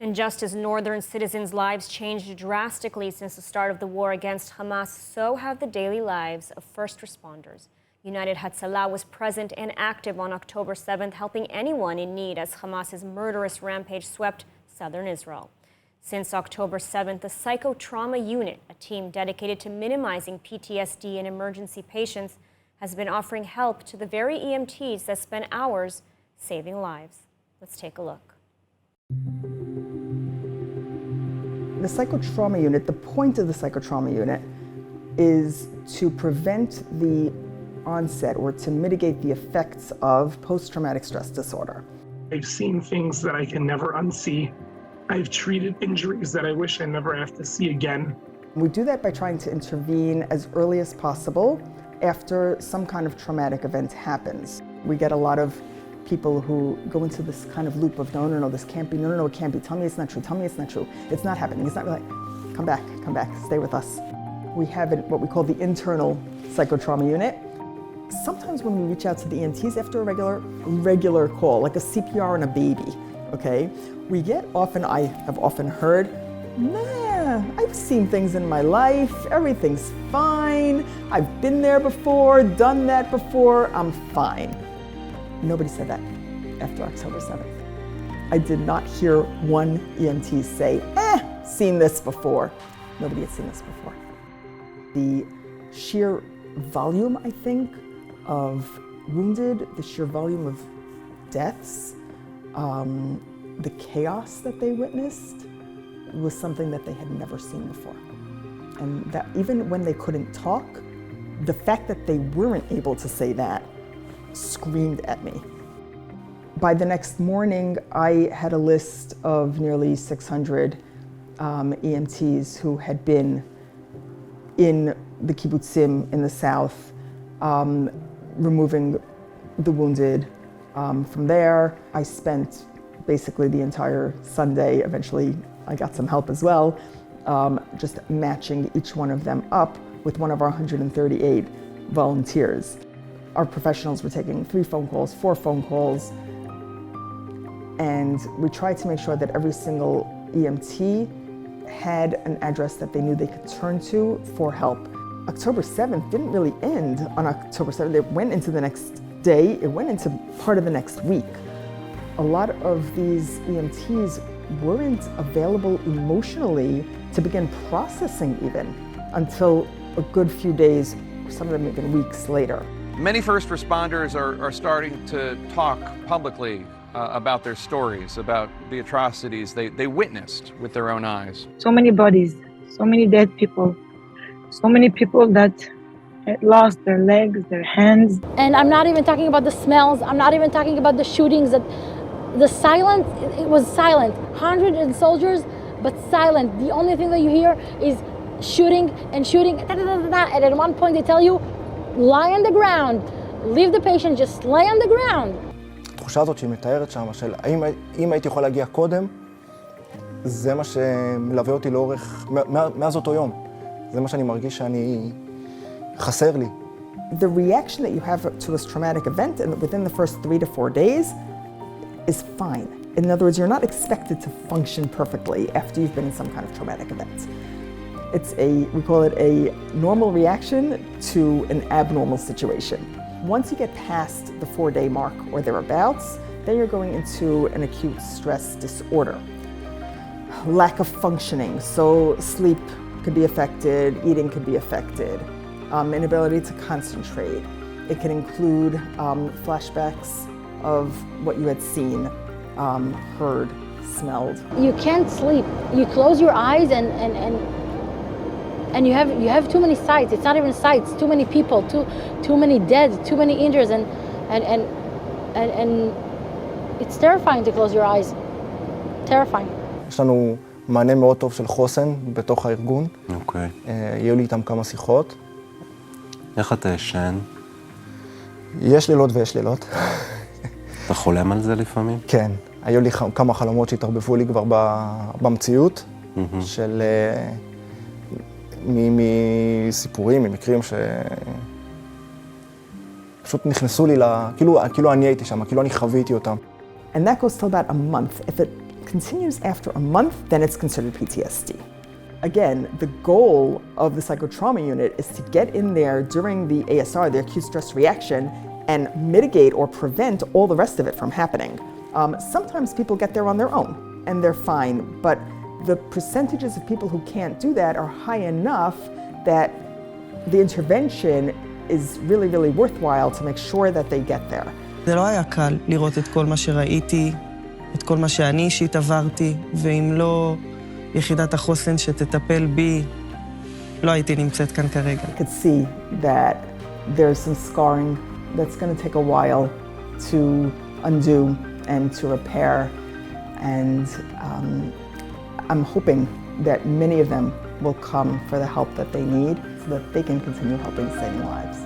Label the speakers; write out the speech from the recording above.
Speaker 1: And just as northern citizens' lives changed drastically since the start of the war against Hamas, so have the daily lives of first responders. United Hatzalah was present and active on October 7th, helping anyone in need as Hamas's murderous rampage swept southern Israel. Since October 7th, the Psychotrauma unit, a team dedicated to minimizing PTSD in emergency patients, has been offering help to the very EMTs that spend hours saving lives. Let's take a look.
Speaker 2: The Psychotrauma unit, the point of the Psychotrauma unit is to prevent the onset or to mitigate the effects of post-traumatic stress disorder.
Speaker 3: I've seen things that I can never unsee. I've treated injuries that I wish I never have to see again.
Speaker 2: We do that by trying to intervene as early as possible after some kind of traumatic event happens. We get a lot of people who go into this kind of loop of no, this can't be, no, it can't be, tell me it's not true, tell me it's not true, it's not happening, it's not really, come back, stay with us. We have what we call the internal Psychotrauma unit. Sometimes when we reach out to the EMTs after a regular call, like a CPR on a baby, okay, I have often heard, nah, I've seen things in my life, everything's fine, I've been there before, done that before, I'm fine. Nobody said that after October 7th. I did not hear one EMT say, seen this before. Nobody had seen this before. The sheer volume, I think, of wounded, the sheer volume of deaths, the chaos that they witnessed was something that they had never seen before. And that even when they couldn't talk, the fact that they weren't able to say that screamed at me. By the next morning, I had a list of nearly 600 EMTs who had been in the kibbutzim in the south, removing the wounded. From there, I spent basically the entire Sunday, eventually I got some help as well, just matching each one of them up with one of our 138 volunteers. Our professionals were taking 3 phone calls, 4 phone calls, and we tried to make sure that every single EMT had an address that they knew they could turn to for help. October 7th didn't really end on October 7th. It went into the next day. It went into part of the next week. A lot of these EMTs weren't available emotionally to begin processing even until a good few days, some of them even weeks later.
Speaker 4: Many first responders are starting to talk publicly about their stories, about the atrocities they witnessed with their own eyes.
Speaker 5: So many bodies, so many dead people, so many people that lost their legs, their hands.
Speaker 6: And I'm not even talking about the smells, I'm not even talking about the shootings, that the silence, it was silent. Hundreds of soldiers, but silent. The only thing that you hear is shooting and shooting, and at one point they tell you, lie on the ground, leave the patient, just lay on the ground.
Speaker 7: התחושה הזאת שהיא מתארת שם, של אם הייתי יכול להגיע קודם, זה מה שמלווה אותי לאורך, מאז אותו יום. זה מה שאני מרגיש שאני, חסר לי.
Speaker 2: The reaction that you have to this traumatic event within the first 3 to 4 days is fine. In other words, you're not expected to function perfectly after you've been in some kind of traumatic event. We call it a normal reaction to an abnormal situation. Once you get past the 4-day mark or thereabouts, then you're going into an acute stress disorder. Lack of functioning, so sleep could be affected, eating could be affected, inability to concentrate. It can include flashbacks of what you had seen, heard, smelled.
Speaker 6: You can't sleep. You close your eyes and you have too many sights. It's not even sights. Too many people, too many dead, too many injuries, and it's terrifying to close your eyes. Terrifying.
Speaker 7: יש לנו מענה מאוד טוב של חוסן בתוך הארגון.
Speaker 8: אוקיי.
Speaker 7: היו לי איתם כמה שיחות.
Speaker 8: איך אתה ישן?
Speaker 7: יש לילות ויש לילות.
Speaker 8: אתה חולם על זה לפעמים?
Speaker 7: כן. היו לי כמה חלומות שהתערבבו לי כבר במציאות, של מסיפורים, ממקרים שפשוט נכנסו לי, כאילו אני הייתי שם, כאילו אני חוויתי אותם.
Speaker 2: And that goes till about a month. If it continues after a month, then it's considered PTSD. Again, the goal of the psychotrauma unit is to get in there during the ASR, the acute stress reaction, and mitigate or prevent all the rest of it from happening. Sometimes people get there on their own and they're fine, but the percentages of people who can't do that are high enough that the intervention is really, really worthwhile to make sure that they get there.
Speaker 9: זה לא היה קל לראות את כל מה שראיתי, את כל מה שאני אישית עברתי, ואם לא יחידת החוסן שתטפל בי, לא הייתי נמצאת כאן כרגע.
Speaker 2: I could see that there's some scarring that's going to take a while to undo and to repair, and I'm hoping that many of them will come for the help that they need so that they can continue helping saving lives.